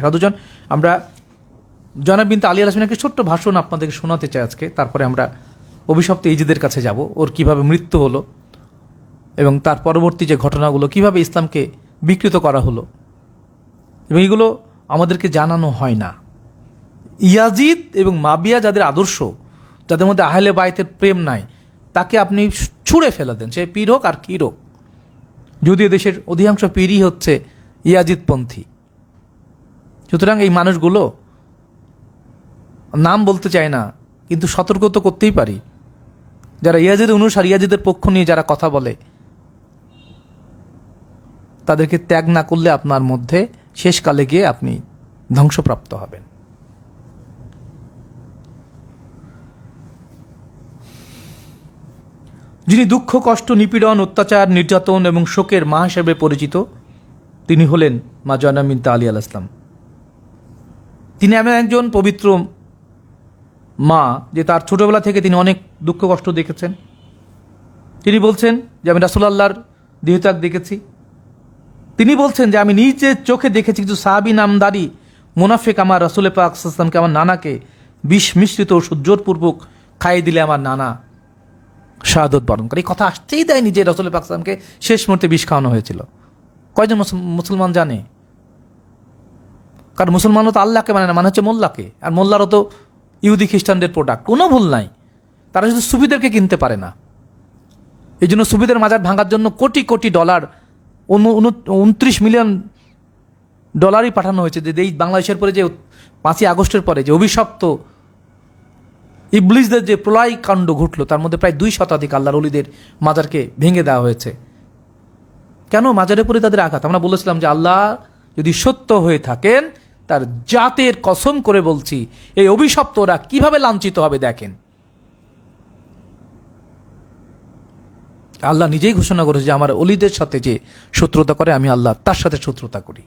সাধুজন, আমরা জনাব বিনতে আলী আল-হাসমিনের একটা ছোট্ট ভাষণ আপনাদেরকে শোনাতে চাই আজকে। তারপরে আমরা অভিশপ্ত ইজিদের কাছে যাব, ওর কিভাবে মৃত্যু হলো এবং তার পরবর্তী যে ঘটনাগুলো, কিভাবে ইসলামকে বিকৃত করা হলো, এবং এগুলো আমাদেরকে জানানো হয় না। ইয়াজিদ এবং মাবিয়া যাদের আদর্শ, যাদের মধ্যে আহলে বাইতের প্রেম নাই, তাকে আপনি ছুঁড়ে ফেলে দেন, সে পীর হোক আর কির হোক। যদিও দেশের অধিকাংশ পীরই হচ্ছে ইয়াজিদপন্থী। সুতরাং এই মানুষগুলো, নাম বলতে চায় না কিন্তু সতর্ক তো করতেই পারি, যারা ইয়াজিদ অনুসার, ইয়াজিদের পক্ষ নিয়ে যারা কথা বলে, তাদেরকে ত্যাগ না করলে আপনার মধ্যে শেষকালে গিয়ে আপনি ধ্বংসপ্রাপ্ত হবেন। যিনি দুঃখ, কষ্ট, নিপীড়ন, অত্যাচার, নির্যাতন এবং শোকের মা হিসেবে পরিচিত, তিনি হলেন মা জয়নাব বিনতে আলী আল ইসলাম। তিনি এমন একজন পবিত্র মা যে তার ছোটবেলা থেকে তিনি অনেক দুঃখ কষ্ট দেখেছেন। তিনি বলছেন যে আমি রাসূলুল্লাহর দেহত্যাগ দেখেছি। তিনি বলছেন যে আমি নিজের চোখে দেখেছি কিছু সাহাবী নামদারি মুনাফিক আমার রাসূল পাক সাল্লাল্লাহু আলাইহি ওয়াসাল্লামকে, আমার নানাকে বিষ মিশ্রিত ওষুধ জোরপূর্বক খাইয়ে দিলে আমার নানা শাহাদত বরণ করে। এই কথা আসতেই দেয়নি যে রাসূল পাক সাল্লাল্লাহু আলাইহি ওয়াসাল্লামকে শেষ মুহূর্তে বিষ খাওয়ানো হয়েছিল। কয়জন মুসলমান জানে? কারণ মুসলমানও তো আল্লাহকে মানে না, মানে হচ্ছে মোল্লাকে। আর মোল্লারও তো ইহুদি খ্রিস্টানদের প্রোডাক্ট, কোনো ভুল নাই। তারা শুধু সুফিদেরকে কিনতে পারে না। এই জন্য সুফিদের মাজার ভাঙার জন্য কোটি কোটি ডলার, 29 মিলিয়ন ডলারই পাঠানো হয়েছে। যে এই বাংলাদেশের পরে যে 5ই আগস্টের পরে যে অভিশপ্ত ইবলিসদের যে প্রলয় কাণ্ড ঘটলো, তার মধ্যে প্রায় 2 শতাধিক আল্লাহর ওলিদের মাজারকে ভেঙে দেওয়া হয়েছে। কেন? মাজারের পরে তাদের আঘাত। আমরা বলেছিলাম যে আল্লাহ যদি সত্য হয়ে থাকেন, তার জাতের কসম করে বলছি, এই অভিশপ্তরা কিভাবে লাঞ্ছিত হবে দেখেন। আল্লাহ নিজেই ঘোষণা করেছে যে আমার অলিদের সাথে যে শত্রুতা করে, আমি আল্লাহ তার সাথে শত্রুতা করি।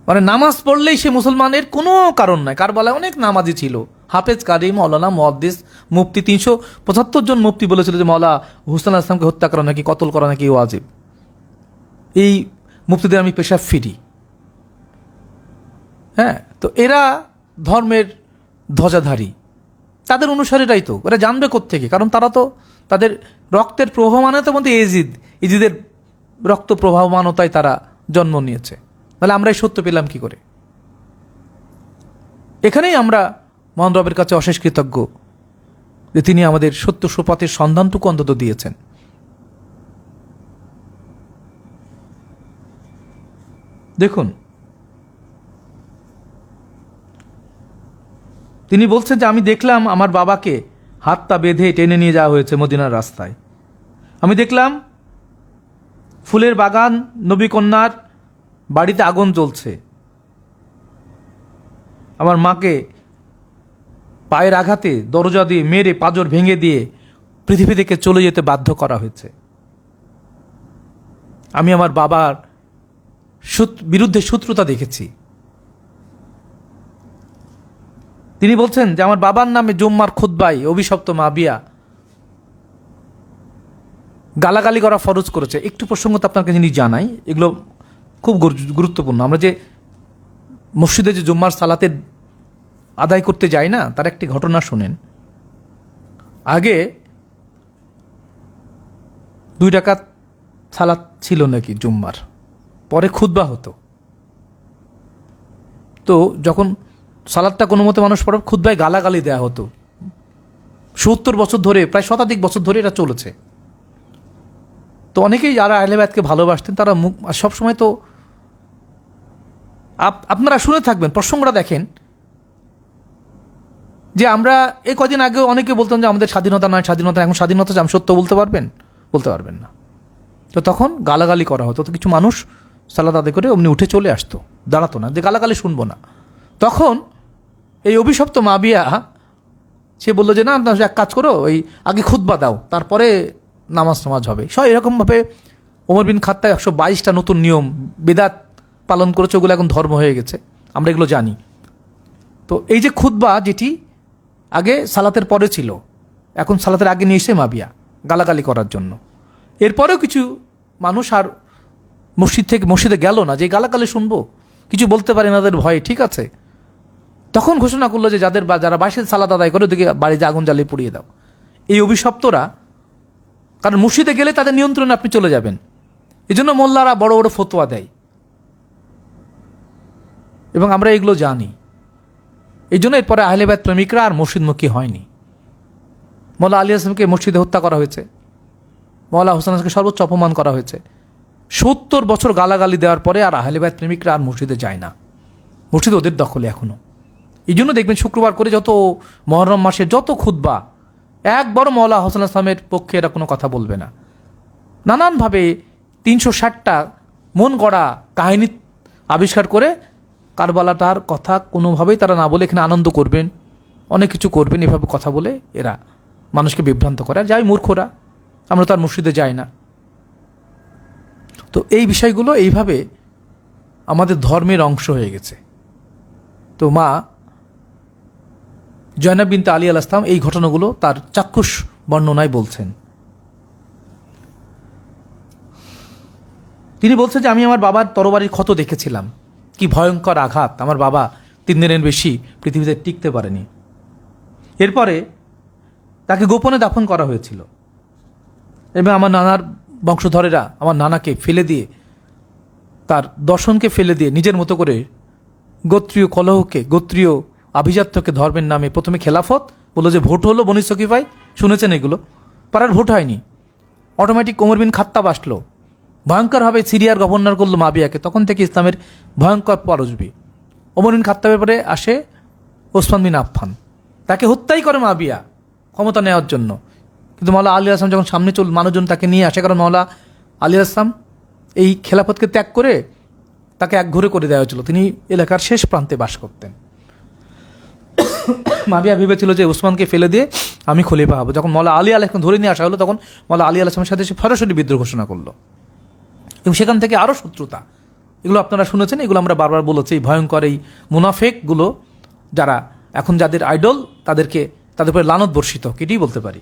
মানে নামাজ পড়লেই সে মুসলমানের কোনো কারণ নাই। কারবালায় অনেক নামাজি ছিল, হাফেজ, কারি, মৌলানা, মুহাদ্দিস, মুফতি। 375 জন মুফতি বলেছিল যে মওলা হুসাইন আলাইহিস সালামকে হত্যা করা নাকি, কতল করা নাকি ওয়াজিব। এই মুফতিদের আমি পেশা ফিরি। হ্যাঁ, তো এরা ধর্মের ধ্বজাধারী, তাদের অনুসারীরাই তো। এরা জানবে কোত্থেকে? কারণ তারা তো তাদের রক্তের প্রবাহমানতার মধ্যে ইজিদের রক্ত প্রবাহমানতায় তারা জন্ম নিয়েছে। তাহলে আমরা এই সত্য পেলাম কি করে? এখানেই আমরা মহান রবের কাছে অশেষ কৃতজ্ঞ যে তিনি আমাদের সত্য সুপথের সন্ধানটুকু অন্তত দিয়েছেন। দেখুন, তিনি বলছেন যে আমি দেখলাম আমার বাবাকে হাত পা বেঁধে টেনে নিয়ে যাওয়া হয়েছে মদিনার রাস্তায়। আমি দেখলাম ফুলের বাগান, নবী কন্যার বাড়িতে আগুন জ্বলছে। আমার মাকে পায়ের আঘাতে দরজা দিয়ে মেরে পাঁজর ভেঙে দিয়ে পৃথিবী থেকে চলে যেতে বাধ্য করা হয়েছে। আমি আমার বাবার বিরুদ্ধে শত্রুতা দেখেছি। তিনি বলছেন যে আমার বাবার নামে জুম্মার খুতবায় অভিশপ্ত মাবিয়া গালাগালি করা ফরজ করেছে। একটু প্রসঙ্গ তো আপনাকে যিনি জানাই, এগুলো খুব গুরুত্বপূর্ণ। আমরা যে মসজিদে যে জুম্মার সালাতে আদায় করতে যাই না, তার একটি ঘটনা শোনেন। আগে 2 রাকাত সালাত ছিল নাকি জুম্মার, পরে খুতবা হতো। তো যখন সালাদটা কোনো মতে মানুষ পড়ে, খুতবায় গালাগালি দেওয়া হতো। 70 বছর ধরে, প্রায় শতাধিক বছর ধরে এটা চলেছে। তো অনেকেই যারা আহলে বায়াতকে ভালোবাসতেন, তারা সবসময় তো আপনারা শুনে থাকবেন, প্রসঙ্গটা দেখেন যে আমরা এই কদিন আগে অনেকে বলতাম যে আমাদের স্বাধীনতা নয়, স্বাধীনতা। এখন স্বাধীনতা আমি সত্য বলতে পারবেন? বলতে পারবেন না। তো তখন গালাগালি করা হতো। তো কিছু মানুষ সালাত আদায় করে অমনি উঠে চলে আসতো, দাঁড়াতো না যে গালাগালি শুনবো না। তখন এই অভিশপ্ত মাবিয়া সে বললো যে না, এক কাজ করো, ওই আগে খুতবা দাও, তারপরে নামাজ হবে। সব এরকমভাবে ওমর বিন খাত্তাব 122টা নতুন নিয়ম বিদআত পালন করেছে, ওগুলো এখন ধর্ম হয়ে গেছে, আমরা এগুলো জানি। তো এই যে খুতবা, যেটি আগে সালাতের পরে ছিল, এখন সালাতের আগে নিয়ে এসে মাবিয়া গালাগালি করার জন্য। এরপরেও কিছু মানুষ আর মসজিদে গেল না, যে গালাগালি শুনবো, কিছু বলতে পারে না তাদের ভয়ে, ঠিক আছে। তখন ঘোষণা করলো যে যারা বাসের সালাত আদায় করে ওদিকে বাড়িতে আগুন জ্বালিয়ে পুড়িয়ে দাও। এই অভিশপ্তরা, কারণ মসজিদে গেলে তাদের নিয়ন্ত্রণে আপনি চলে যাবেন, এই জন্য মোল্লারা বড় বড় ফতোয়া দেয় এবং আমরা এগুলো জানি। এই জন্য এরপরে আহলে বাইত প্রেমিকরা আর মসজিদমুখী হয়নি। মৌলা আলী আসলামকে মসজিদে হত্যা করা হয়েছে, মৌলা হোসেন হাসানকে সর্বোচ্চ অপমান করা হয়েছে। 70 বছর গালাগালি দেওয়ার পরে আর আহলে বাইত প্রেমিকরা আর মসজিদে যায় না, মসজিদ ওদের দখলে এখনো। এই জন্য দেখবেন শুক্রবার করে যত মহরম মাসের যত খুতবা, একবারও মৌলা হোসেন আসলামের পক্ষে এরা কোনো কথা বলবে না। নানানভাবে 360টা মন গড়া কাহিনী আবিষ্কার করে কারবালাটার কথা কোনোভাবেই তারা না বলে এখানে আনন্দ করবেন, অনেক কিছু করবেন, এভাবে কথা বলে এরা মানুষকে বিভ্রান্ত করে। আর যাই মূর্খরা, আমরা তো আর মসজিদে যাই না। তো এই বিষয়গুলো এইভাবে আমাদের ধর্মের অংশ হয়ে গেছে। তো মা জয়নাব বিনতে আলী আল ইসলাম এই ঘটনাগুলো তার চাক্ষুষ বর্ণনায় বলছেন। তিনি বলছেন যে আমি আমার বাবার তরবারির ক্ষত দেখেছিলাম, কি ভয়ঙ্কর আঘাত। আমার বাবা 3 দিনের বেশি পৃথিবীতে টিকতে পারেনি। এরপরে তাকে গোপনে দাফন করা হয়েছিল এবং আমার নানার বংশধরেরা আমার নানাকে ফেলে দিয়ে, তার দর্শনকে ফেলে দিয়ে নিজের মতো করে গোত্রীয় কলহকে, গোত্রীয় আভিজাত্যকে ধর্মের নামে প্রথমে খেলাফত বললো, যে ভোট হলো বনি সকিফায়, শুনেছেন এগুলো, পাড়ার ভোট হয়নি, অটোমেটিক ওমর বিন খাত্তাব আসলো, ভয়ঙ্করভাবে সিরিয়ার গভর্নর করলো মাবিয়াকে। তখন থেকে ইসলামের ভয়ঙ্কর পরশবি। ওমর বিন খাত্তাবের পরে আসে ওসমান বিন আফফান, তাকে হত্যাই করে মাবিয়া ক্ষমতা নেওয়ার জন্য। কিন্তু মৌলা আলী আসলাম যখন সামনে মানুষজন তাকে নিয়ে আসে, কারণ মৌলা আলী আসলাম এই খেলাফতকে ত্যাগ করে তাকে একঘরে করে দেওয়া হয়েছিল, তিনি এলাকার শেষ প্রান্তে বাস করতেন। মাবিয়া ভেবেছিল যে উসমানকে ফেলে দিয়ে আমি খলিফা হব। যখন মৌলা আলী আলাইহিস ধরে নিয়ে আসা হলো, তখন মৌলা আলী আলাইহিসের সাথে সে সরাসরি বিদ্রোহ ঘোষণা করলো এবং সেখান থেকে আরও শত্রুতা। এগুলো আপনারা শুনেছেন, এগুলো আমরা বারবার বলেছি। এই ভয়ঙ্কর এই মুনাফেকগুলো যারা এখন যাদের আইডল, তাদের উপরে লানত বর্ষিত, এটাই বলতে পারি।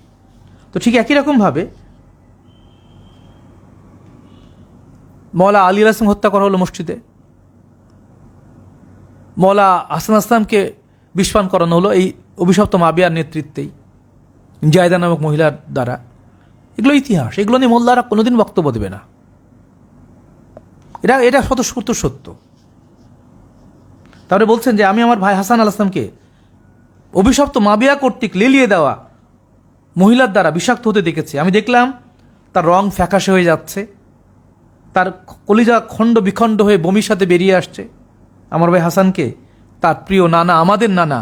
তো ঠিক একই রকমভাবে মৌলা আলী আলাইহিস হত্যা করা হলো মসজিদে। মৌলা হাসান আসলামকে বিষপান করানো হলো এই অভিশপ্ত মাবিয়ার নেতৃত্বেই, জায়দা নামক মহিলার দ্বারা। এগুলো ইতিহাস, এগুলো নিয়ে মোল্লারা কোনোদিন বক্তব্য দেবে না। এটা শত সত্য। তারপরে বলছেন যে আমি আমার ভাই হাসান আল আসলামকে অভিশপ্ত মাবিয়া কর্তৃক লেলিয়ে দেওয়া মহিলার দ্বারা বিষাক্ত হতে দেখেছি। আমি দেখলাম তার রং ফ্যাকাশে হয়ে যাচ্ছে, তার কলিজা খণ্ড বিখণ্ড হয়ে বমির সাথে বেরিয়ে আসছে। আমার ভাই হাসানকে তার প্রিয় নানা, আমাদের নানা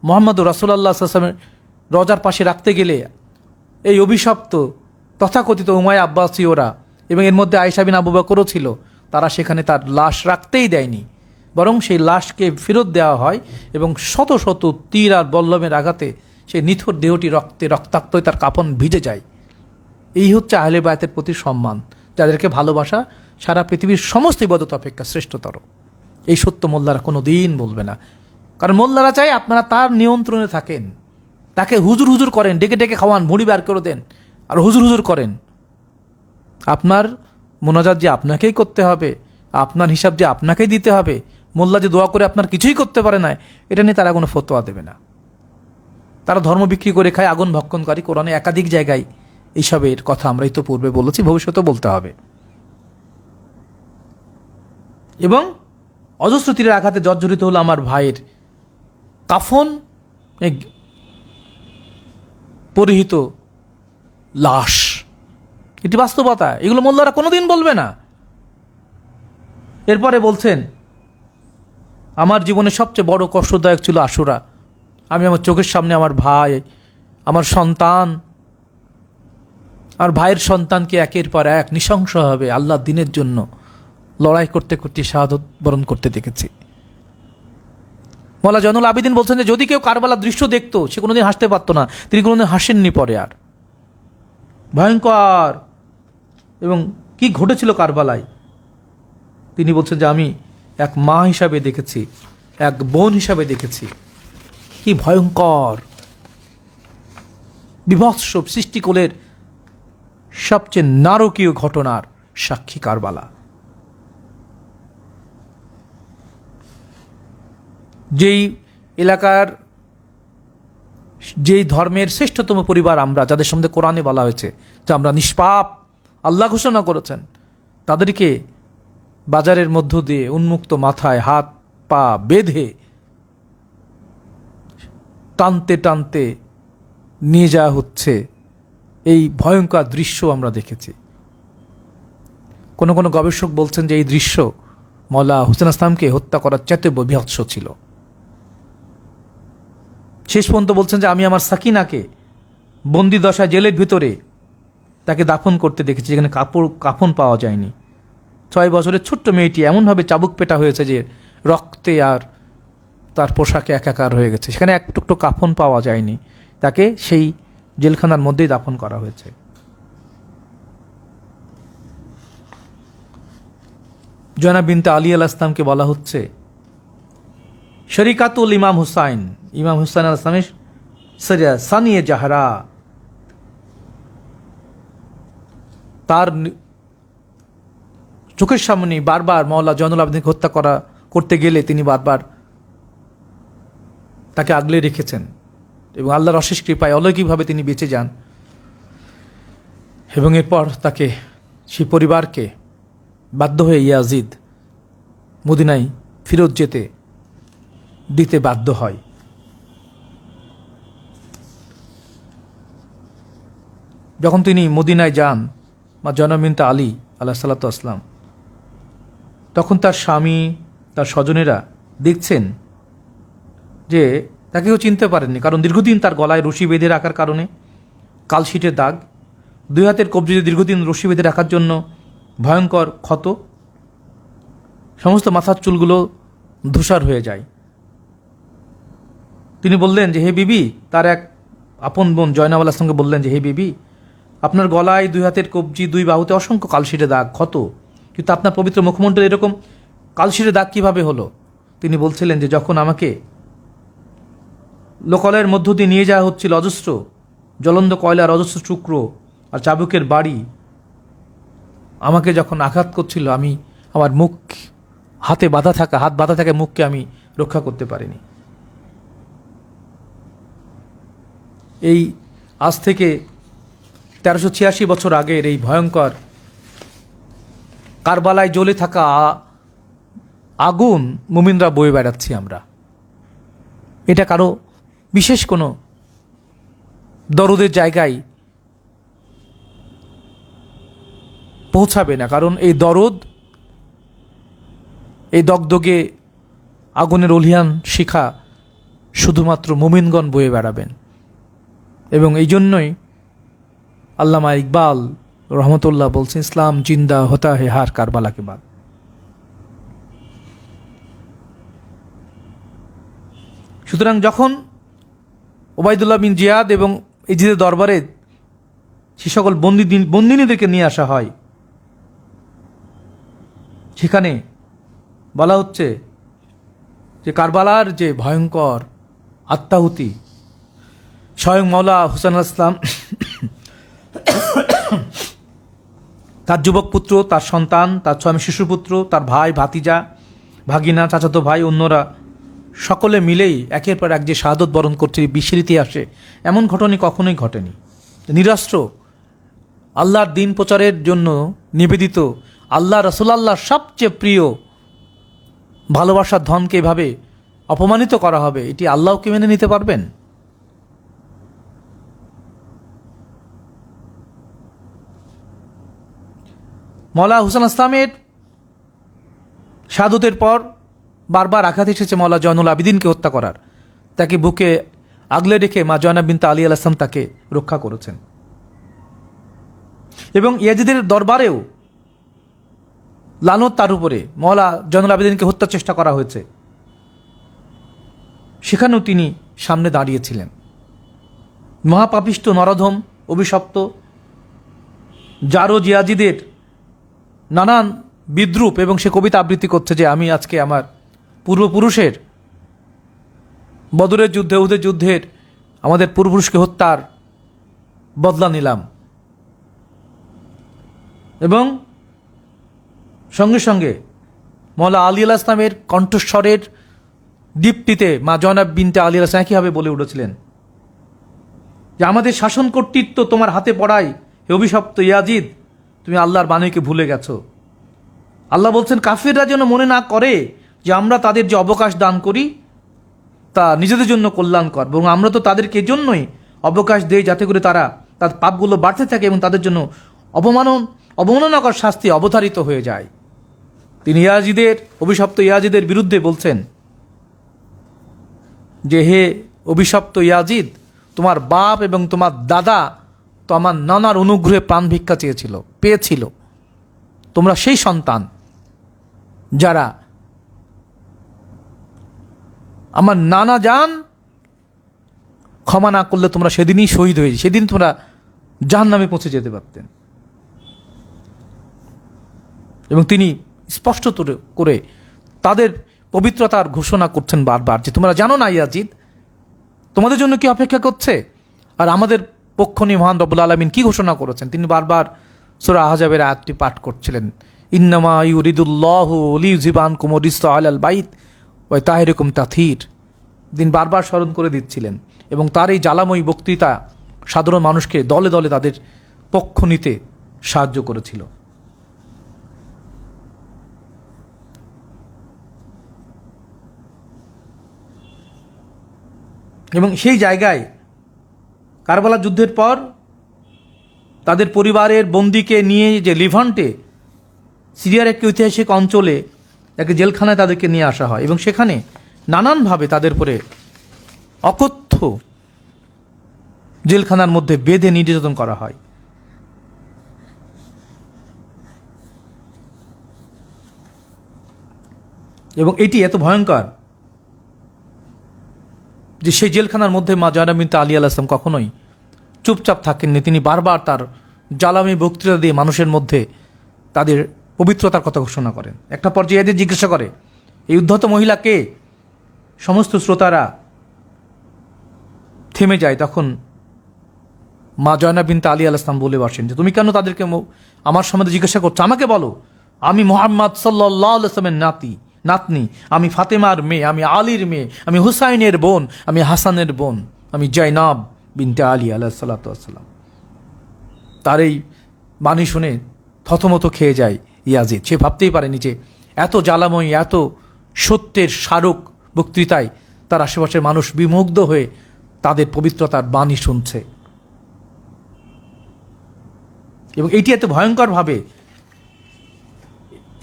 মোহাম্মদ রাসূলুল্লাহ সাল্লাল্লাহু আলাইহি ওয়াসাল্লামের রজার পাশে রাখতে গেলে এই অভিশপ্ত তথাকথিত উমাইয়া আব্বাসীয়রা, এবং এর মধ্যে আয়েশা বিন আবু বকরও ছিল, তারা সেখানে তার লাশ রাখতেই দেয়নি, বরং সেই লাশকে ফেরত দেওয়া হয় এবং শত শত তীর আর বল্লমের আঘাতে সেই নিথর দেহটি রক্তাক্ত হয়ে তার কাফন ভিজে যায়। এই হচ্ছে আহলে বায়তের প্রতি সম্মান, যাদেরকে ভালোবাসা সারা পৃথিবীর সমস্ত ইবাদত অপেক্ষা শ্রেষ্ঠতর। এই সত্য মোল্লারা কোনো দিন বলবে না, কারণ মোল্লারা চাই আপনারা তার নিয়ন্ত্রণে থাকেন, তাকে হুজুর করেন, ডেকে ডেকে খাওয়ান, ভুঁড়ি বার করে দেন আর হুজুর করেন। আপনার মোনাজাত যে আপনাকেই করতে হবে, আপনার হিসাব যে আপনাকেই দিতে হবে, মোল্লা যে দোয়া করে আপনার কিছুই করতে পারে না, এটা নিয়ে তারা কোনো ফতোয়া দেবে না। তারা ধর্ম বিক্রি করে খায়, আগুন ভক্ষণকারী। কোরআনে একাধিক জায়গায় এইসবের কথা আমরা ইতোপূর্বে বলেছি, ভবিষ্যতেও বলতে হবে। এবং অজস্র তীরের আঘাতে জর্জরিত হলো আমার ভাইয়ের কাফন পরিহিত লাশ। এটি বাস্তবতা, এগুলো মোল্লারা কোনোদিন বলবে না। এরপরে বলছেন আমার জীবনে সবচেয়ে বড় কষ্টদায়ক ছিল আশুরা। আমি আমার চোখের সামনে আমার ভাই, আমার সন্তান, আর ভাইয়ের সন্তানকে একের পর এক নৃশংসভাবে আল্লাহর দ্বীনের জন্য লড়াই করতে করতে শাহাদত বরণ করতে দেখেছি। মওলা জয়নুল আবেদিন বলছেন যে যদি কেউ কারবালার দৃশ্য দেখতো, সে কোনোদিন হাসতে পারতো না। তিনি কোনোদিন হাসেননি পরে আর। ভয়ঙ্কর। এবং কি ঘটেছিল কারবালায়, তিনি বলছেন যে আমি এক মা হিসাবে দেখেছি, এক বোন হিসাবে দেখেছি। কি ভয়ঙ্কর! বিভৎস সৃষ্টিকুলের সবচেয়ে নারকীয় ঘটনার সাক্ষী কারবালা। যেই এলাকার, যেই ধর্মের শ্রেষ্ঠতম পরিবার আমরা, যাদের সম্বন্ধে কোরআনে বলা হয়েছে যে আমরা নিষ্পাপ, আল্লাহ ঘোষণা করেছেন, তাদেরকে বাজারের মধ্য দিয়ে উন্মুক্ত মাথায় হাত পা বেঁধে টানতে টানতে নিয়ে যাওয়া হচ্ছে। এই ভয়ঙ্কর দৃশ্য আমরা দেখেছি। কোনো কোনো গবেষক বলছেন যে এই দৃশ্য মওলা হুসেন আসলামকে হত্যা করার চাইতে বিভৎস ছিল। শেষ পর্যন্ত বলছেন যে আমি আমার সাকিনাকে বন্দি দশায় জেলের ভিতরে তাকে দাফন করতে দেখেছি, যেখানে কাফন পাওয়া যায়নি। 6 বছরের ছোট্ট মেয়েটি এমনভাবে চাবুক পেটা হয়েছে যে রক্তে আর তার পোশাকে একাকার হয়ে গেছে, সেখানে এক টুকরো কাফন পাওয়া যায়নি, তাকে সেই জেলখানার মধ্যেই দাফন করা হয়েছে। জয়নাব বিনতে আলী আল ইসলামকে বলা হচ্ছে শরিকাতুল ইমাম হুসাইন, ইমাম হুসাইন আল ইসলামের সানিয়ে জাহরা। তার চোখের সামনে বারবার মাওলা জয়নুল আবেদিনকে হত্যা করতে গেলে তিনি বারবার তাকে আগলে রেখেছেন এবং আল্লাহর অশেষ কৃপায় অলৌকিকভাবে তিনি বেঁচে যান। এবং এরপর তাকে, সেই পরিবারকে বাধ্য হয়ে ইয়াজিদ মদিনায় ফেরত দিতে বাধ্য হয়। যখন তিনি মদিনায় যান, মা জয়নাব বিনতে আলী আলাইহিস সালাতু ওয়াস সালাম, তখন তার স্বামী, তার স্বজনেরা দেখছেন যে তাকে কেউ চিনতে পারেননি, কারণ দীর্ঘদিন তার গলায় রশি বেঁধে রাখার কারণে কালশিটের দাগ, 2 হাতের কবজিতে দীর্ঘদিন রশি বেঁধে রাখার জন্য ভয়ঙ্কর ক্ষত, সমস্ত মাথার চুলগুলো ধূসর হয়ে যায়। তিনি বললেন যে হে বিবি, তার এক আপন বোন জয়নাব আল ইসলামকে বললেন যে হে বিবি, আপনার গলায় 2 হাতের কবজি, 2 বাহুতে অসংখ্য কালশিটে দাগ, ক্ষত, কিন্তু আপনার পবিত্র মুখমণ্ডলে এরকম কালশিটে দাগ কিভাবে হলো? তিনি বলছিলেন যে যখন আমাকে লোকালয়ের মধ্য দিয়ে নিয়ে যাওয়া হচ্ছিল অজস্র জ্বলন্ত কয়লার অজস্র টুকরো আর চাবুকের বাড়ি আমাকে যখন আঘাত করছিল, আমি আমার মুখ, হাত বাঁধা থাকা মুখকে আমি রক্ষা করতে পারিনি। এই আজ থেকে 1386 বছর আগের এই ভয়ঙ্কর কারবালায় জ্বলে থাকা আগুন মুমিনরা বয়ে বেড়াচ্ছি আমরা। এটা কারো বিশেষ কোনো দরদের জায়গায় পৌঁছাবে না, কারণ এই দরদ, এই দগদগে আগুনের অলিয়ান শিখা শুধুমাত্র মুমিনগণ বয়ে বেড়াবেন। এবং এই জন্যই আল্লামা ইকবাল রহমতুল্লাহ বলছেন, ইসলাম জিন্দা হতা হে হার কারবালা কে বাদ। সুতরাং যখন ওবায়দুল্লাহ বিন জিয়াদ এবং ইজিদের দরবারে সে সকল বন্দিনীদেরকে নিয়ে আসা হয়, সেখানে বলা হচ্ছে যে কারবালার যে ভয়ঙ্কর আত্মাহুতি, স্বয়ং মাওলা হুসেন আল ইসলাম, তার যুবক পুত্র, তার সন্তান, তার 6 শিশুপুত্র, তার ভাই, ভাতিজা, ভাগিনা, চাচাতো ভাই, অন্যরা সকলে মিলেই একের পর এক যে শাহাদত বরণ করছে বিশ্বের ইতিহাসে এমন ঘটনা কখনোই ঘটেনি। নিরাস্ত্র আল্লাহর দিন প্রচারের জন্য নিবেদিত আল্লাহ রাসূলুল্লাহর সবচেয়ে প্রিয় ভালোবাসার ধনকে এভাবে অপমানিত করা হবে, এটি আল্লাহকে মেনে নিতে পারবেন? মাওলা হুসেন আসলামের শাহাদতের পর বারবার আঘাত এসেছে মাওলা জয়নুল আবেদিনকে হত্যা করার। তাকে বুকে আগলে রেখে মা জয়নাব বিনতে আলী আল ইসলাম তাকে রক্ষা করেছেন। এবং ইয়াজিদের দরবারেও লানত তার উপরে, মাওলা জয়নুল আবেদিনকে হত্যার চেষ্টা করা হয়েছে, সেখানেও তিনি সামনে দাঁড়িয়েছিলেন। মহাপাপিষ্ট, নরধম, অভিশপ্ত জারো জিয়াজিদের নানান বিদ্রূপ, এবং সে কবিতা আবৃত্তি করছে যে আমি আজকে আমার পূর্বপুরুষের বদরের যুদ্ধে, উহুদের যুদ্ধের আমাদের পূর্বপুরুষকে হত্যার বদলা নিলাম। এবং সঙ্গে সঙ্গে মওলা আলী আলাইহিস সালামের কণ্ঠস্বরের দীপ্তিতে মা জয়নাব বিনতে আলী আলাইহিস সালাম একইভাবে বলে উঠেছিলেন যে আমাদের শাসন কর্তৃত্ব তোমার হাতে পড়ায় হে অভিশপ্ত ইয়াজিদ, তুমি আল্লাহর বাণীকে ভুলে গেছো। আল্লাহ বলছেন কাফিররা যেন মনে না করে যে আমরা তাদের যে অবকাশ দান করি তা নিজেদের জন্য কল্যাণকর, এবং আমরা তো তাদেরকে এজন্যই অবকাশ দেই যাতে করে তারা তার পাপগুলো বাড়তে থাকে এবং তাদের জন্য অবমাননাকর শাস্তি অবধারিত হয়ে যায়। তিনি ইয়াজিদের, অভিশপ্ত ইয়াজিদের বিরুদ্ধে বলছেন যে হে অভিশপ্ত ইয়াজিদ, তোমার বাপ এবং তোমার দাদা তো আমার নানার অনুগ্রহে প্রাণ ভিক্ষা পেয়েছিল। তোমরা সেই সন্তান যারা আমার নানা যান ক্ষমা না করলে তোমরা সেদিনই শহীদ হয়ে, সেদিন তোমরা জাহান্নামে পৌঁছে যেতে পারতেন। এবং তিনি স্পষ্ট করে তাদের পবিত্রতার ঘোষণা করছেন বারবার যে তোমরা জানো না ইয়াজিদ তোমাদের জন্য কি অপেক্ষা করছে, আর আমাদের পক্ষ নিয়ে মহান রব্বুল আলামিন কি ঘোষণা করেছেন। তিনি বারবার সূরা আহজাবের আয়াতটি পাঠ করছিলেন, ইন্নামা ইউরিদুল্লাহু লিইউযহিবা আনকুম রিজসা আলাল বাইত ওয়া তাহিরুকুম তাথীর। তিনি বারবার স্মরণ করে দিচ্ছিলেন এবং তার এই জ্বালাময়ী বক্তৃতা সাধারণ মানুষকে দলে দলে তাদের পক্ষ নিতে সাহায্য করেছিল। এবং সেই জায়গায় কারবালা যুদ্ধের পর তাদের পরিবারের বন্দিকে নিয়ে যে লিভান্টে, সিরিয়ার একটি ঐতিহাসিক অঞ্চলে একটি জেলখানায় তাদেরকে নিয়ে আসা হয় এবং সেখানে নানানভাবে তাদের উপরে অকথ্য জেলখানার মধ্যে বেঁধে নির্যাতন করা হয়। এবং এটি এত ভয়ঙ্কর যে সেই জেলখানার মধ্যে মা জয়নাব বিনতে আলী আলাইহিস সালাম কখনোই চুপচাপ থাকেননি। তিনি বারবার তার জ্বালাময়ী বক্তৃতা দিয়ে মানুষের মধ্যে তাদের পবিত্রতার কথা ঘোষণা করেন। একটা পর্যায়ে এদের জিজ্ঞাসা করে এই উদ্ধত মহিলা কে, সমস্ত শ্রোতারা থেমে যায়। তখন মা জয়নাব বিনতে আলী আলাইহিস সালাম বলে বসেন যে তুমি কেন তাদেরকে আমার সম্বন্ধে জিজ্ঞাসা করছো, আমাকে বলো। আমি মুহাম্মদ সাল্লাল্লাহু আলাইহি ওয়াসাল্লামের নাতনি, আমি ফাতেমার মেয়ে, আমি আলীর মেয়ে, আমি হুসাইনের বোন, আমি হাসানের বোন, আমি জয়নাব বিনতে আলী আলাইহিস সালাতু ওয়াস সালাম। তার এই বাণী শুনে থতমত খেয়ে যায় ইয়াজিদ। সে ভাবতেই পারেনি যে এত জ্বালাময়ী, এত সত্যের স্মারক বক্তৃতায় তার আশেপাশের মানুষ বিমুগ্ধ হয়ে তাদের পবিত্রতার বাণী শুনছে। এবং এটি এত ভয়ঙ্করভাবে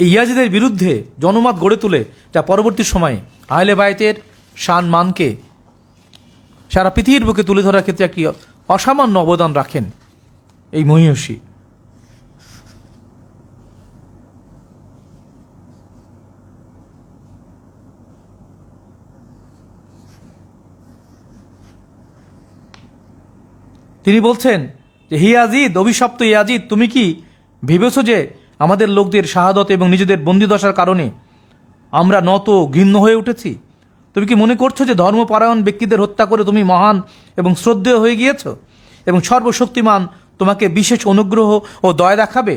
এই ইয়াজিদের বিরুদ্ধে জনমত গড়ে তুলে যা পরবর্তী সময়ে আহলে বায়তের শান মানকে সারা পৃথিবীর বুকে তুলে ধরার ক্ষেত্রে একটি অসামান্য অবদান রাখেন এই মহিষী। তিনি বলছেন যে হে ইয়াজিদ, অভিশপ্ত ইয়াজিদ, তুমি কি ভেবেছো যে আমাদের লোকদের শাহাদত এবং নিজেদের বন্দিদশার কারণে আমরা নত ঘৃণ্য হয়ে উঠেছি? তুমি কি মনে করছো যে ধর্মপরায়ণ ব্যক্তিদের হত্যা করে তুমি মহান এবং শ্রদ্ধেয় হয়ে গিয়েছো এবং সর্বশক্তিমান তোমাকে বিশেষ অনুগ্রহ ও দয়া দেখাবে?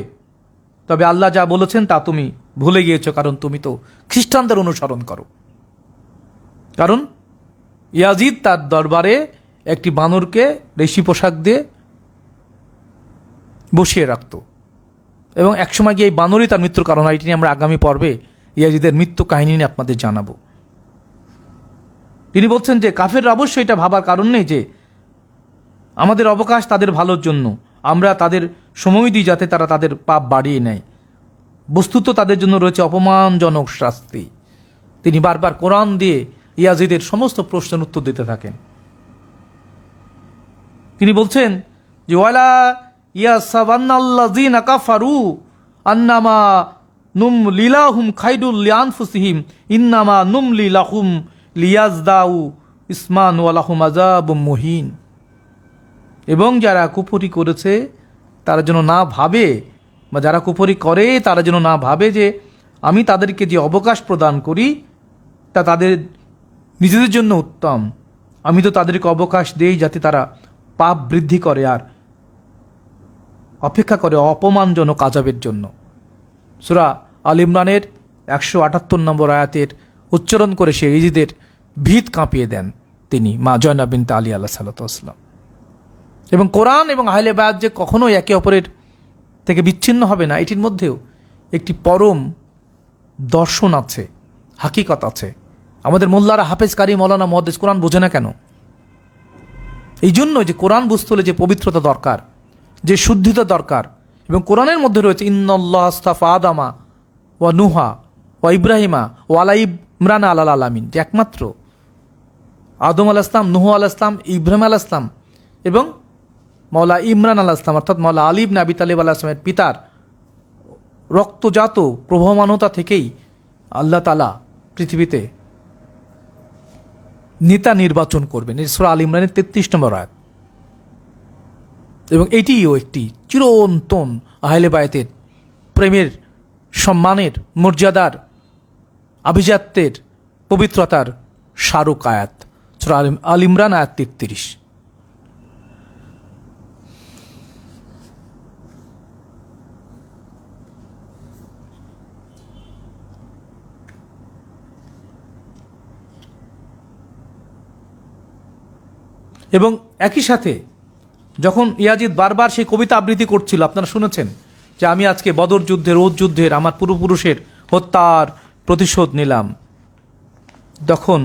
তবে আল্লাহ যা বলেছেন তা তুমি ভুলে গিয়েছো, কারণ তুমি তো খ্রিস্টানদের অনুসরণ করো। কারণ ইয়াজিদ তার দরবারে একটি বানরকে রেশমি পোশাক দিয়ে বসিয়ে রাখত এবং একসময় গিয়ে এই বানরই তার মৃত্যুর কারণ হয়। এটি নিয়ে আমরা আগামী পর্বে ইয়াজিদের মৃত্যু কাহিনী নিয়ে আপনাদের জানাবো। তিনি বলছেন যে কাফেররা অবশ্যই এটা ভাবার কারণ নেই যে আমাদের অবকাশ তাদের ভালোর জন্য, আমরা তাদের সময় দিই যাতে তারা তাদের পাপ বাড়িয়ে নেয়। বস্তুত তাদের জন্য রয়েছে অপমানজনক শাস্তি। তিনি বারবার কোরআন দিয়ে ইয়াজিদের সমস্ত প্রশ্নের উত্তর দিতে থাকেন। তিনি বলছেন যে ওয়ালা ইয়াসাবান্নাল্লাযীনা কাফারু আন্নামা নুমলি লাহুম খায়রুল লিআনফুসিহিম ইন্নামা নুমলি লাহুম লিয়াজদাউ ইসমান ওয়া লাহুম আযাবুম মুহিন। এবং যারা কুফরি করেছে তারা যেন না ভাবে, বা যারা কুফরি করে তারা যেন না ভাবে যে আমি তাদেরকে যে অবকাশ প্রদান করি তা তাদের নিজেদের জন্য উত্তম। আমি তো তাদেরকে অবকাশ দেই যাতে তারা পাপ বৃদ্ধি করে আর অপেক্ষা করে অপমানজনক আযাবের জন্য। সূরা আল ইমরানের 178 নম্বর আয়াতের উচ্চারণ করে সে ইজিদের ভিত কাঁপিয়ে দেন তিনি, মা জয়নাব বিনতে আলী আলাইহিসসালাম। এবং কোরআন এবং আহলে বায়াত যে কখনোই একে অপরের থেকে বিচ্ছিন্ন হবে না, এটির মধ্যেও একটি পরম দর্শন আছে, হাকিকত আছে। আমাদের মোল্লারা, হাফেজ, কারি, মৌলানা, মুহাদ্দিস কোরআন বোঝে না কেন? এই জন্য যে কোরআন বুঝতে হলে যে পবিত্রতা দরকার, যে শুদ্ধিতা দরকার। এবং কোরআনের মধ্যে রয়েছে ইন্নাল্লাহ আস্তাফা আদামা ওয়া নুহা ওয়া ইব্রাহিমা ওয়া আলা ইমরান আলাল আলামিন, যে একমাত্র আদম আলাইহিস সালাম, নূহ আলাইহিস সালাম, ইব্রাহিম আলাইহিস সালাম এবং মাওলা ইমরান আলাইহিস সালাম অর্থাৎ মাওলা আলী ইবনে আবি তালিব আলাইহিস সালামের পিতার রক্তজাত প্রবহমানতা থেকেই আল্লাহ তাআলা পৃথিবীতে নেতা নির্বাচন করবেন। এই সূরা আল ইমরানের 33 নম্বর আয়াত। এবং এটিও একটি চিরন্তন আহলে বায়াতের প্রেমের, সম্মানের, মর্যাদার, আভিজাত্যের, পবিত্রতার স্মারক আয়াত, সূরা আল ইমরান আয়াত 33। এবং একই সাথে যখন ইয়াজিদ বারবার সেই কবিতা আবৃত্তি করছিল, আপনারা শুনেছেন যে আমি আজকে বদর যুদ্ধের, ওহুদ যুদ্ধের আমার পূর্বপুরুষের হত্যার প্রতিশোধ নিলাম, তখন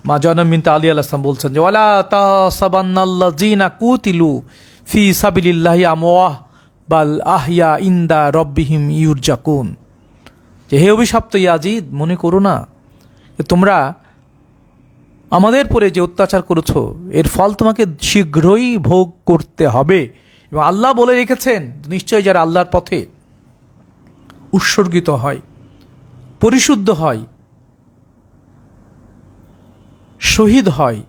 মা জয়নাব বিনতে আলী আলাইহিস সালাম বলছেন যে ওয়ালা তাসাবান্নাল্লাযিনা কুতিলু ফি সাবিলিল্লাহি আমওয়াহ বাল আহইয়া ইনদা রব্বিহিম ইউরজাকুন, যে হে অভিশপ্ত ইয়াজিদ, মনে করো না যে তোমরা আমাদের পরে যে অত্যাচার করেছো এর ফল তোমাকে শীঘ্রই ভোগ করতে হবে। এবং আল্লাহ বলে রেখেছেন নিশ্চয়ই যারা আল্লাহর পথে উৎসর্গিত হয়, পরিশুদ্ধ হয়, শহীদ হয়,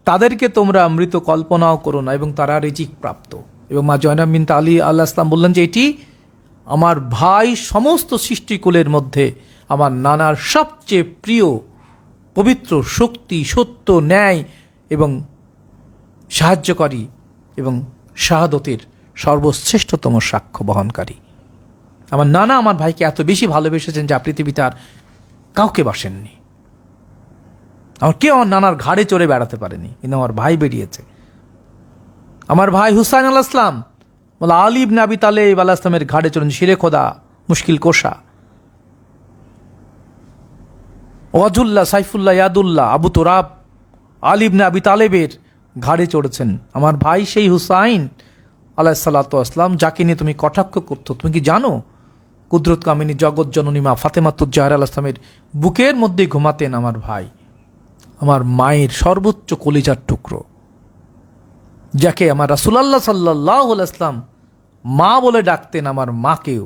তাদেরকে তোমরা মৃত কল্পনাও করো না এবং তারা রিজিক প্রাপ্ত। এবং মা জয়নাব বিনতে আলী আলাইহিস সালাম বললেন যে এটি আমার ভাই সমস্ত সৃষ্টিকুলের মধ্যে আমার নানার সবচেয়ে প্রিয়, পবিত্র, শক্তি, সত্য, ন্যায় এবং সাহায্যকারী এবং শাহাদতের সর্বশ্রেষ্ঠতম সাক্ষ্য বহনকারী। আমার নানা আমার ভাইকে এত বেশি ভালোবেসেছেন যা পৃথিবীতে আর কাউকে বাসেননি। আমার কেউ আমার নানার ঘাড়ে চড়ে বেড়াতে পারেনি, কিন্তু আমার ভাই বেরিয়েছে। আমার ভাই হুসাইন আলাইহিস সালাম বলে আলী ইবনে আবি তালিব আলাইহিস সালামের ঘাড়ে চড়েন, শিরে খোদা, মুশকিল কোষা। ওয়াজুল্লাহ, সাইফুল্লাহ, ইয়াদুল্লাহ, আবু তুরাব আলী ইবনে আবি তালেবের ঘাড়ে চড়েছেন আমার ভাই সেই হুসাইন আলাইহিসসালাতু ওয়াসসালাম, যাকে নিয়ে তুমি কটাক্ষ করতো। তুমি কি জানো কুদরত কামিনী জগৎ জননী মা ফাতেমাতুজ জাহরা আলাইহিস সালামের বুকের মধ্যে ঘুমাতেন আমার ভাই, আমার মায়ের সর্বোচ্চ কলিজার টুকরো, যাকে আমার রাসূলুল্লাহ সাল্লাল্লাহু আলাইহি ওয়াসাল্লাম মা বলে ডাকতেন, আমার মাকেও,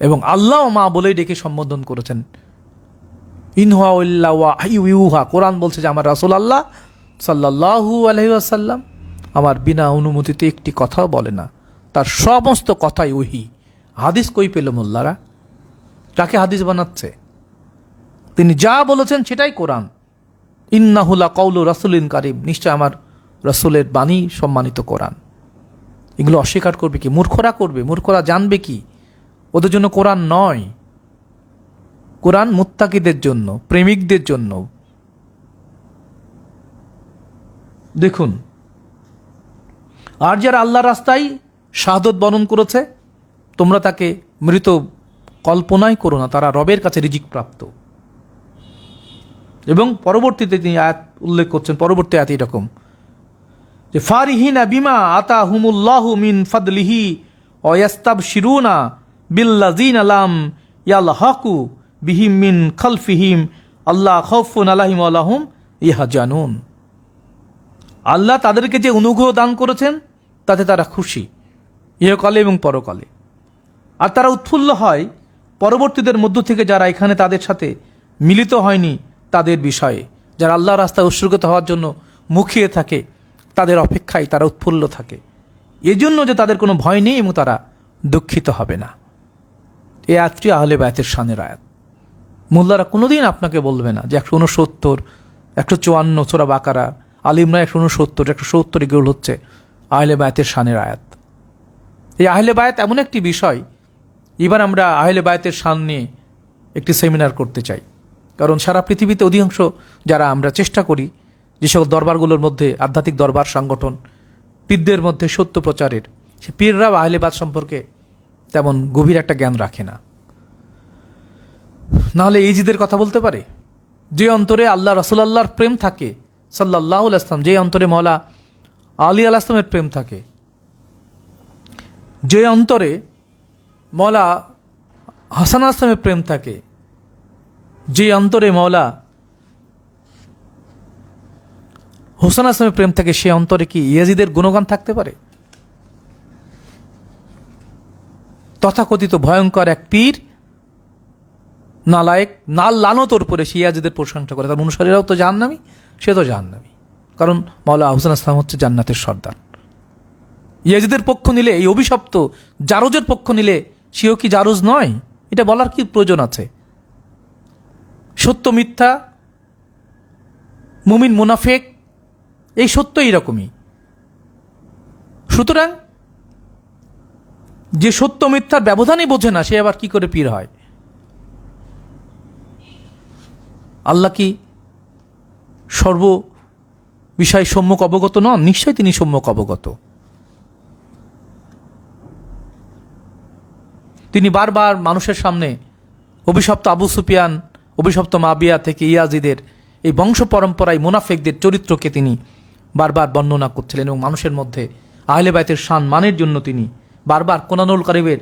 এবং আল্লাহ মা বলেই ডেকে সম্বোধন করেছেন। ইনহুয়া ইল্লা ওয়াহয়ুহা, কোরআন বলছে যে আমার রাসূলুল্লাহ সাল্লাল্লাহু আলাইহি ওয়াসাল্লাম আমার বিনা অনুমতিতে একটি কথাও বলে না, তার সমস্ত কথাই ওহী। হাদিস কই পেল মোল্লারা? যাকে হাদিস বানাচ্ছে তিনি যা বলেছেন সেটাই কোরআন। ইন্নাহু লাকাউলু রাসূলিন কারীম, নিশ্চয় আমার রাসূলের বাণী সম্মানিত কোরআন। এগুলো অস্বীকার করবে কি? মূর্খরা করবে। মূর্খরা জানবে কি? ওদের জন্য কোরআন নয়। কোরআন মুত্তাকিদের জন্য, প্রেমিকদের জন্য। দেখুন, আর যারা আল্লাহর রাস্তায় শাহাদত বরণ করেছে তোমরা তাকে মৃত কল্পনাই করো না, তারা রবের কাছে রিজিক প্রাপ্ত। এবং পরবর্তীতে তিনি আয়াত উল্লেখ করছেন, পরবর্তী আয়াত এরকম যে ফারিহিনা বিমা আতাহুমুল্লাহু মিন ফাদলিহি ওয়া ইয়াস্তাবশিরুনা বিল্লাযিনা লাম ইয়ালহাকু বিহিম মিন খালফিহিম আল্লাহ খাউফুন আলাইহিম ওয়া লাহুম ইয়াহজানুন। আল্লাহ তাদেরকে যে অনুগ্রহ দান করেছেন তাতে তারা খুশি ইহকালে এবং পরকালে। আর তারা উৎফুল্ল হয় পরবর্তীদের মধ্য থেকে যারা এখানে তাদের সাথে মিলিত হয়নি তাদের বিষয়ে, যারা আল্লাহর রাস্তায় উৎসর্গিত হওয়ার জন্য মুখিয়ে থাকে তাদের অপেক্ষায় তারা উৎফুল্ল থাকে, এজন্য যে তাদের কোনো ভয় নেই এবং তারা দুঃখিত হবে না। এই আয়াতটি আহলে বায়াতের শানের আয়াত। মোল্লারা কোনোদিন আপনাকে বলবে না যে 169, 154 সূরা বাকারা আলী ইমরান 169 এগুলো হচ্ছে আহলে বায়াতের শানের আয়াত। এই আহলে বায়াত এমন একটি বিষয়, এবার আমরা আহলে বায়াতের শান নিয়ে একটি সেমিনার করতে চাই। কারণ সারা পৃথিবীতে অধিকাংশ যারা আমরা চেষ্টা করি যে সকল দরবারগুলোর মধ্যে আধ্যাত্মিক দরবার সংগঠন, পীরদের মধ্যে সত্য প্রচারের, সে পীররাও আহলে বায়াত সম্পর্কে তেমন গভীর একটা জ্ঞান রাখে না। নাহলে এই জিদের কথা বলতে পারে? যে অন্তরে আল্লাহ রাসূলুল্লাহর প্রেম থাকে সাল্লাল্লাহু আলাইহি ওয়াসাল্লাম, যে অন্তরে মওলা আলী আলাইহিস সালামের প্রেম থাকে, যে অন্তরে মওলা হাসান আলাইহিস সালামের প্রেম থাকে, যে অন্তরে মওলা হোসেন আলাইহিস সালামের প্রেম থাকে, সে অন্তরে কি ইয়াজিদের গুণগান থাকতে পারে? তথাকথিত ভয়ঙ্কর এক পীর নালায়েক লানতর পরে সে ইয়াজিদের প্রশংসা করে, তার অনুসারীরাও তো জাহান্নামী, সে তো জাহান্নামী। কারণ মওলা হোসেন আসলাম হচ্ছে জান্নাতের সর্দার। ইয়াজিদের পক্ষ নিলে, এই অভিশপ্ত জারজের পক্ষ নিলে সেও কি জারজ নয়? এটা বলার কি প্রয়োজন আছে? সত্য মিথ্যা, মুমিন মুনাফেক, এই সত্য এইরকমই। সুতরাং যে সত্য মিথ্যার ব্যবধানই বোঝে না, সে আবার কি করে পীর হয়? আল্লাহ কি সর্ব বিষয় সম্যক অবগত নন? নিশ্চয়ই তিনি সম্যক অবগত। তিনি বারবার মানুষের সামনে অভিশপ্ত আবু সুফিয়ান, অভিশপ্ত মাবিয়া থেকে ইয়াজিদের এই বংশ পরম্পরায় মুনাফেকদের চরিত্রকে তিনি বারবার বর্ণনা করছিলেন এবং মানুষের মধ্যে আহলে বায়তের শান মানের জন্য তিনি বারবার কোরআনুল কারীমের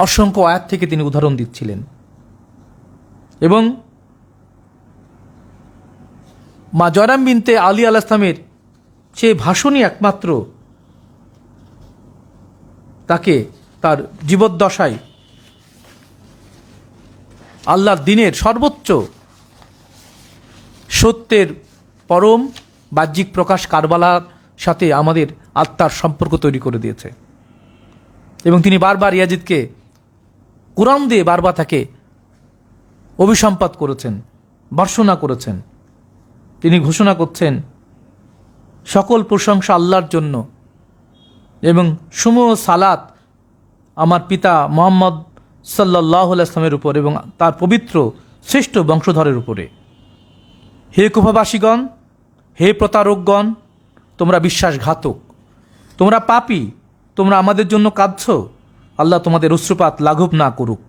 অসংখ্য আয়াত থেকে তিনি উদাহরণ দিচ্ছিলেন। এবং মা জয়রাম বিনতে আলী আলাইহিস সালামের সে ভাষণই একমাত্র তাকে তার জীবদ্দশায় আল্লাহর দ্বীনের সর্বোচ্চ সত্যের পরম বাহ্যিক প্রকাশ কারবালার সাথে আমাদের আত্মার সম্পর্ক তৈরি করে দিয়েছে। এবং তিনি বারবার ইয়াজিদকে কোরআন দিয়ে বারবার তাকে অভিসম্পাত করেছেন, ভর্ৎসনা করেছেন। তিনি ঘোষণা করছেন সকল প্রশংসা আল্লাহর জন্য এবং সমূহ সালাত আমার পিতা মুহাম্মদ সাল্লাল্লাহু আলাইহি ওয়াসাল্লামের উপর এবং তার পবিত্র শ্রেষ্ঠ বংশধরের উপরে। হে কুফাবাসীগণ, হে প্রতারকগণ, তোমরা বিশ্বাসঘাতক, তোমরা পাপী, তোমরা আমাদের জন্য কাঁদছ। আল্লাহ তোমাদের অশ্রুপাত লাঘব না করুক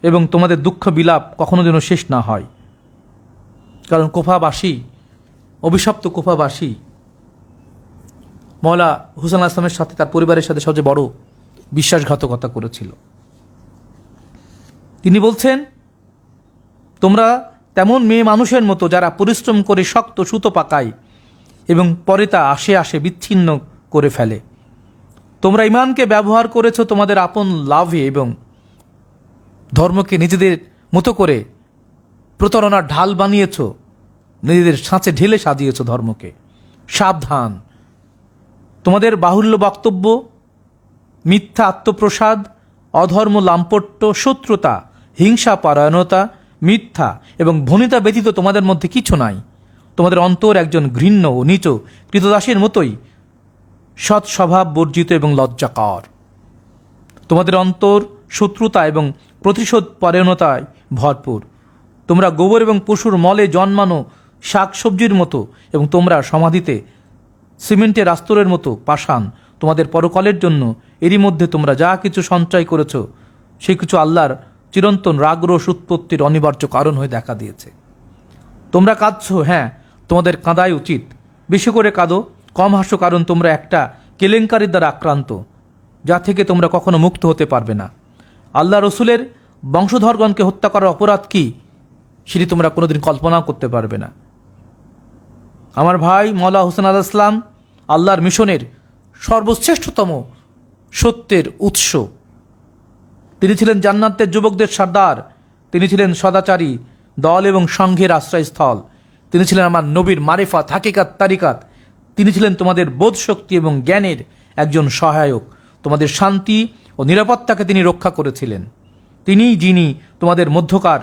এবং তোমাদের দুঃখ বিলাপ কখনো যেন শেষ না হয়। কারণ কুফাবাসী, অভিশপ্ত কুফাবাসী মওলা হুসেন আলাইহিস সালামের সাথে তার পরিবারের সাথে সবচেয়ে বড় বিশ্বাসঘাতকতা করেছিল। তিনি বলছেন তোমরা তেমন মেয়ে মানুষের মতো যারা পরিশ্রম করে শক্ত সুতো পাকায় এবং পরে তা আসে আসে বিচ্ছিন্ন করে ফেলে। তোমরা ইমানকে ব্যবহার করেছো তোমাদের আপন লাভে এবং ধর্মকে নিজেদের মতো করে প্রতারণার ঢাল বানিয়েছ, নিজেদের ছাঁচে ঢেলে সাজিয়েছ ধর্মকে। সাবধান, তোমাদের বাহুল্য বক্তব্য, মিথ্যা আত্মপ্রসাদ, অধর্ম লাম্পট্য, শত্রুতা, হিংসা পরায়ণতা, মিথ্যা এবং ভনিতা ব্যতীত তোমাদের মধ্যে কিছু নাই। তোমাদের অন্তর একজন ঘৃণ্য ও নীচ কৃতদাসের মতোই সৎ স্বভাব বর্জিত এবং লজ্জাকর। তোমাদের অন্তর শত্রুতা এবং প্রতিশোধ পরায়ণতায় ভরপুর। তোমরা গোবর এবং পশুর মলে জন্মানো শাক সবজির মতো এবং তোমরা সমাধিতে সিমেন্টের আস্তরের মতো পাষাণ। তোমাদের পরকালের জন্য এরই মধ্যে তোমরা যা কিছু সঞ্চয় করেছ সেই কিছু আল্লাহর চিরন্তন রাগরোষ উৎপত্তির অনিবার্য কারণ হয়ে দেখা দিয়েছে। তোমরা কাঁদছো, হ্যাঁ তোমাদের কাঁদাই উচিত। বেশি করে কাঁদো, কম হাসো, কারণ তোমরা একটা কেলেঙ্কারির দ্বারা আক্রান্ত যা থেকে তোমরা কখনো মুক্ত হতে পারবে না। আল্লাহ রসুলের বংশধরগণকে হত্যা করার অপরাধ কি সেটি তোমরা কোনোদিন কল্পনাও করতে পারবে না। আমার ভাই মওলা হোসেন আলাইহিস সালাম আল্লাহর মিশনের সর্বশ্রেষ্ঠতম সত্যের উৎস। তিনি ছিলেন জান্নাতের যুবকদের সর্দার। তিনি ছিলেন সদাচারী দল এবং সংঘের আশ্রয়স্থল। তিনি ছিলেন আমার নবীর মারিফাত, হাকিকাত, তারিকাত। তিনি ছিলেন তোমাদের বোধশক্তি এবং জ্ঞানের একজন সহায়ক। তোমাদের শান্তি ও নিরাপত্তাকে তিনি রক্ষা করেছিলেন। তিনিই যিনি তোমাদের মধ্যকার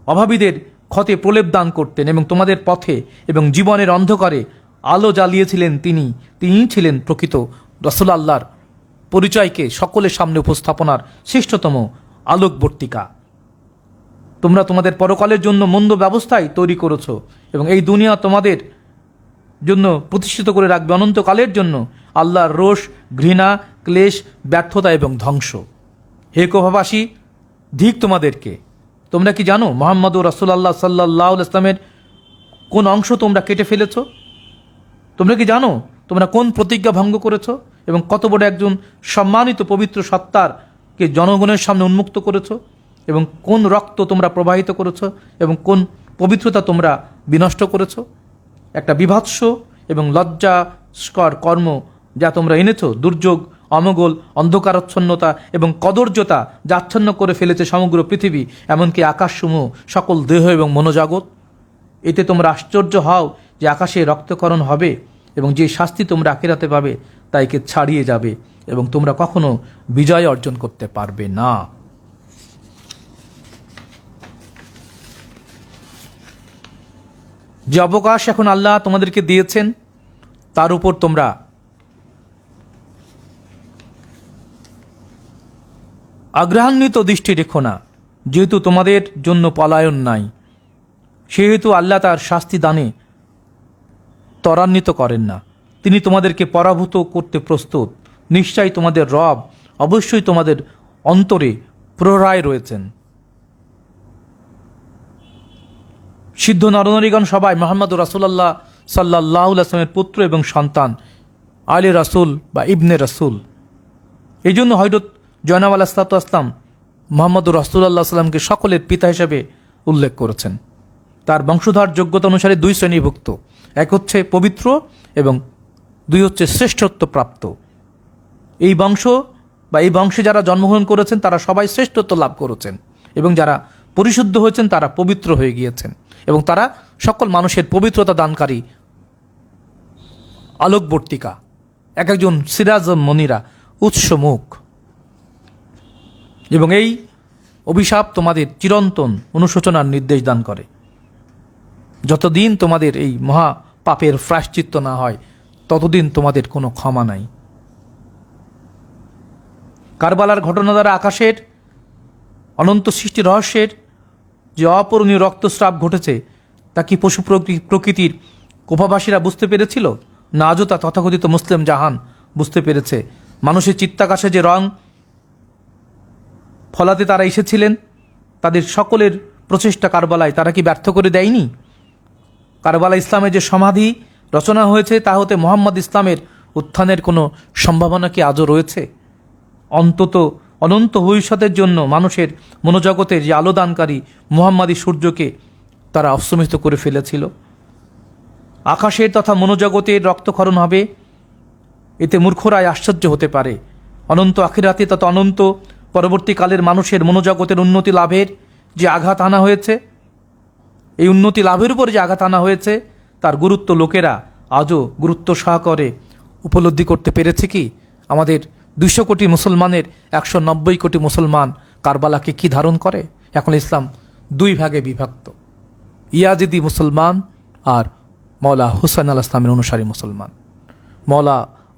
অভাবীদের ক্ষতে প্রলেপ দান করতেন এবং তোমাদের পথে এবং জীবনের অন্ধকারে আলো জ্বালিয়েছিলেন। তিনিই ছিলেন প্রকৃত রাসূল আল্লাহর পরিচয়কে সকলের সামনে উপস্থাপনার শ্রেষ্ঠতম আলোকবর্তিকা। তোমরা তোমাদের পরকালের জন্য মন্দ ব্যবস্থাই তৈরি করেছ এবং এই দুনিয়া তোমাদের জন্য প্রতিষ্ঠিত করে রাখবে অনন্তকালের জন্য আল্লাহর রোষ, ঘৃণা, ক্লেশ, ব্যর্থতা এবং ধ্বংস। হে কোফাবাসী, ধিক তোমাদেরকে! তোমরা কি জানো মুহাম্মদুর রাসূলুল্লাহ সাল্লাল্লাহু আলাইহি ওয়াসাল্লামের কোন অংশ তোমরা কেটে ফেলেছ? তোমরা কি জানো তোমরা কোন প্রতিজ্ঞা ভঙ্গ করেছ এবং কত বড় একজন সম্মানিত পবিত্র সত্তারকে জনগণের সামনে উন্মুক্ত করেছ এবং কোন রক্ত তোমরা প্রবাহিত করেছ এবং কোন পবিত্রতা তোমরা বিনষ্ট করেছ? একটা বিভৎস এবং লজ্জাস্কর কর্ম যা তোমরা এনেছ, দুর্যোগ, অমঙ্গল, অন্ধকারাচ্ছন্নতা এবং কদর্যতা যা আচ্ছন্ন করে ফেলেছে সমগ্র পৃথিবী, এমনকি আকাশসমূহ, সকল দেহ এবং মনোজগৎ। এতে তোমরা আশ্চর্য হও যে আকাশে রক্তকরণ হবে এবং যে শাস্তি তোমরা আখিরাতে পাবে তাইকে ছাড়িয়ে যাবে এবং তোমরা কখনো বিজয় অর্জন করতে পারবে না। যে অবকাশ এখন আল্লাহ তোমাদেরকে দিয়েছেন তার উপর তোমরা আগ্রহান্বিত দৃষ্টি রেখো না, যেহেতু তোমাদের জন্য পলায়ন নাই, সেহেতু আল্লাহ তার শাস্তি দানে ত্বরান্বিত করেন না। তিনি তোমাদেরকে পরাভূত করতে প্রস্তুত। নিশ্চয়ই তোমাদের রব অবশ্যই তোমাদের অন্তরে প্রহরায় রয়েছেন। সিদ্ধ নরনারীগণ সবাই মুহাম্মদুর রাসূলুল্লাহ সাল্লাল্লাহু আলাইহি ওয়াসাল্লামের পুত্র এবং সন্তান, আলে রাসূল বা ইবনে রাসূল। এই জন্য হযরত জয়নাব আলাইহিসসালাতু ওয়াসসালাম মুহাম্মদুর রাসূলুল্লাহ সাল্লামকে সকলের পিতা হিসেবে উল্লেখ করেছেন। তার বংশধর যোগ্যতা অনুসারে দুই শ্রেণীভুক্ত, এক হচ্ছে পবিত্র এবং দুই হচ্ছে শ্রেষ্ঠত্ব প্রাপ্ত। এই বংশ বা এই বংশে যারা জন্মগ্রহণ করেছেন তারা সবাই শ্রেষ্ঠত্ব লাভ করেছেন এবং যারা পরিশুদ্ধ হয়েছেন তারা পবিত্র হয়ে গিয়েছেন এবং তারা সকল মানুষের পবিত্রতা দানকারী আলোকবর্তিকা, এক একজন সিরাজ মনিরা, উৎসমুখ। এবং এই অভিশাপ তোমাদের চিরন্তন অনুশোচনার নির্দেশ দান করে। যতদিন তোমাদের এই মহা পাপের প্রায়শ্চিত্ত না হয় ততদিন তোমাদের কোনো ক্ষমা নাই। কারবালার ঘটনা দ্বারা আকাশের অনন্ত সৃষ্টি রহস্যের যে অপূরণীয় রক্তস্রাব ঘটেছে তা কি পশু প্রকৃতির কোফাবাসীরা বুঝতে পেরেছিল? না আজও তা তথাকথিত মুসলিম জাহান বুঝতে পেরেছে। মানুষের চিত্তাকাশে যে রং ফলাতে তারা এসেছিলেন, তাদের সকলের প্রচেষ্টা কারবালায় তারা কি ব্যর্থ করে দেয়নি? কারবালা ইসলামের যে সমাধি রচনা হয়েছে তা হতে মুহাম্মদ ইসলামের উত্থানের কোনো সম্ভাবনা কি আজও রয়েছে? অন্তত অনন্ত ভবিষ্যতের জন্য মানুষের মনোজগতের যে আলোদানকারী মুহাম্মাদি সূর্যকে তারা অস্তমিত করে ফেলেছিল। আকাশের তথা মনোজগতের রক্তক্ষরণ হবে, এতে মূর্খরাই আশ্চর্য হতে পারে। অনন্ত আখিরাতে তথা অনন্ত পরবর্তীকালের মানুষের মনোজগতের উন্নতি লাভের যে আঘাত আনা হয়েছে, এই উন্নতি লাভের উপর যে আঘাত আনা হয়েছে তার গুরুত্ব লোকেরা আজও গুরুত্ব সহকারে উপলব্ধি করতে পেরেছে কি? আমাদের 200 কোটি মুসলমানের 190 কোটি মুসলমান কারবালাকে কি ধারণ করে? এখন ইসলাম দুই ভাগে বিভক্ত, ইয়াজিদি মুসলমান আর মওলা হুসাইন আলাইহিস সালামের অনুসারী মুসলমান। মওলা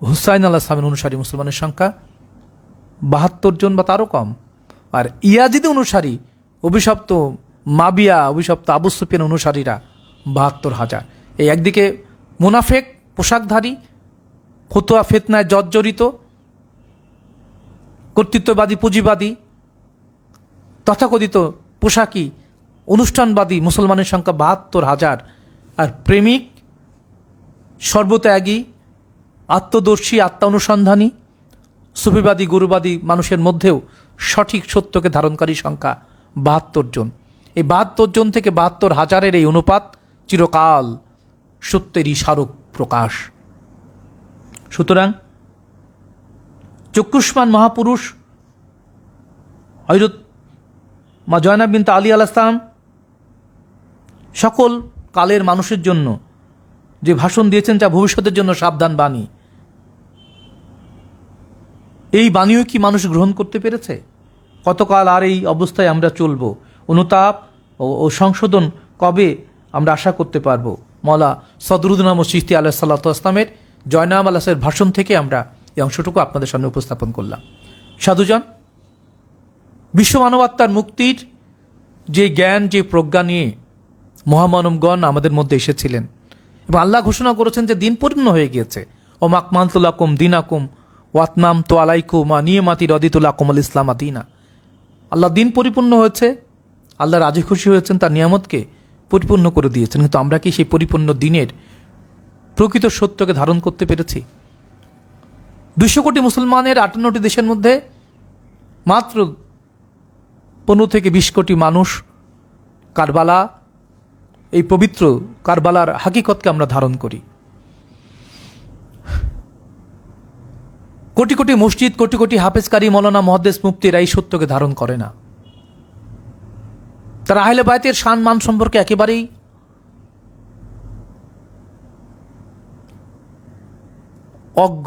হুসাইন আলাইহিস সালামের অনুসারী মুসলমানের সংখ্যা 72 জন বা তারও কম, আর ইয়াজিদি অনুসারী অভিশপ্ত মাবিয়া, অভিশপ্ত আবু সুফিয়ান অনুসারীরা 72,000। এই একদিকে মুনাফেক পোশাকধারী, ফতুয়া ফিতনায় জর্জরিত, কর্তৃত্ববাদী, পুঁজিবাদী, তথাকথিত পোশাকি অনুষ্ঠানবাদী মুসলমানের সংখ্যা 72,000। আর প্রেমিক, সর্বত্যাগী, আত্মদর্শী, আত্মা অনুসন্ধানী, সুফিবাদী, গুরুবাদী মানুষের মধ্যেও সঠিক সত্যকে ধারণকারী সংখ্যা 72 জন। এই 72 জন থেকে 72,000-এর এই অনুপাত চিরকাল সত্যেরই স্মারক প্রকাশ। সুতরাং চক্ষুষ্মান মহাপুরুষ হযরত মা জয়নাব বিনতে আলী আলাইহিস সালাম সকল কালের মানুষের জন্য যে ভাষণ দিয়েছেন যা ভবিষ্যতের জন্য সাবধান বাণী, এই বাণীও কি মানুষ গ্রহণ করতে পেরেছে? কতকাল আর এই অবস্থায় আমরা চলব? অনুতাপ ও সংশোধন কবে আমরা আশা করতে পারবো মওলা সদরুদ্দীন আহমদ চিশতি আলাইহিস সালাতু ওয়াস সালামের জয়নাম আলাসের ভাষণ থেকে আমরা এই অংশটুকু আপনাদের সামনে উপস্থাপন করলাম। সাধুজন, বিশ্ব মানবাত্মার মুক্তির যে জ্ঞান, যে প্রজ্ঞা নিয়ে মহামানবগণ আমাদের মধ্যে এসেছিলেন এবং আল্লাহ ঘোষণা করেছেন যে দিন পূর্ণ হয়ে গিয়েছে। ও মাকমালতুলাকুম দিনাকুম ওয়াতনাম তো আলাইকুম মা নিয়মাতি রদিতুলাকুম আল ইসলাম আদিনা। আল্লাহ দিন পরিপূর্ণ হয়েছে, আল্লাহ রাজি খুশি হয়েছেন, তার নিয়ামতকে পরিপূর্ণ করে দিয়েছেন। কিন্তু আমরা কি সেই পরিপূর্ণ দিনের প্রকৃত সত্যকে ধারণ করতে পেরেছি? 200 কোটি মুসলমানের 58টি দেশের মধ্যে মাত্র 15 থেকে 20 কোটি মানুষ কারবালা, এই পবিত্র কারবালার হাকিকতকে আমরা ধারণ করি। কোটি কোটি মসজিদ, কোটি কোটি হাফেজকারী, মৌলানা, মুহাদ্দিস, মুফতিরা এই সত্যকে ধারণ করে না। তারা আহলে বায়তের শান মান সম্পর্কে একেবারেই অজ্ঞ।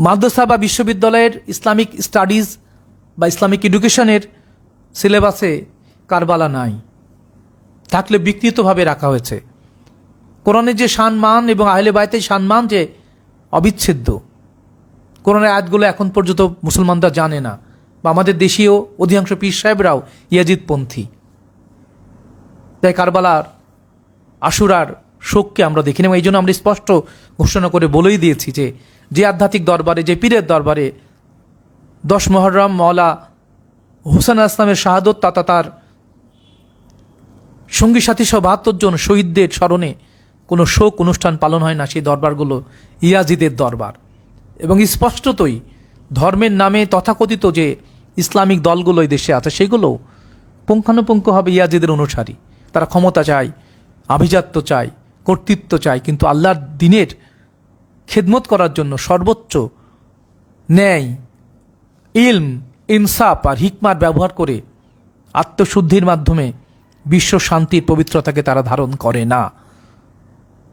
মাদ্রাসা বা বিশ্ববিদ্যালয়ের ইসলামিক স্টাডিজ বা ইসলামিক এডুকেশনের সিলেবাসে কারবালা নাই, থাকলে বিকৃতভাবে রাখা হয়েছে। কোরআনের যে শানমান এবং আহলে বায়তের শানমান যে অবিচ্ছেদ্য, কোরআনের আয়াতগুলো এখন পর্যন্ত মুসলমানরা জানে না, বা আমাদের দেশীয় অধিকাংশ পীর সাহেবরাও ইয়াজিদপন্থী। তাই কারবালার আশুরার শোককে আমরা দেখি না। এই জন্য আমরা স্পষ্ট ঘোষণা করে বলেই দিয়েছি যে আধ্যাত্মিক দরবারে, যে পীরের দরবারে 10 মুহররম মওলা হুসেন আসলামের শাহাদত তথা তার সঙ্গী সাথী সহ 72 জন শহীদদের স্মরণে কোনো শোক অনুষ্ঠান পালন হয় না, সেই দরবারগুলো ইয়াজিদের দরবার। এবং স্পষ্টতই ধর্মের নামে তথাকথিত যে ইসলামিক দলগুলো এই দেশে আছে সেগুলো পুঙ্খানুপুঙ্খভাবে ইয়াজিদের অনুসারী। তারা ক্ষমতা চায়, আভিজাত্য চায়, কর্তৃত্ব চায়, কিন্তু আল্লাহর দিনের খেদমত করার জন্য সর্বোচ্চ ন্যায়, ইলম, ইনসাফ আর হিকমার ব্যবহার করে আত্মশুদ্ধির মাধ্যমে বিশ্ব শান্তির পবিত্রতাকে তারা ধারণ করে না।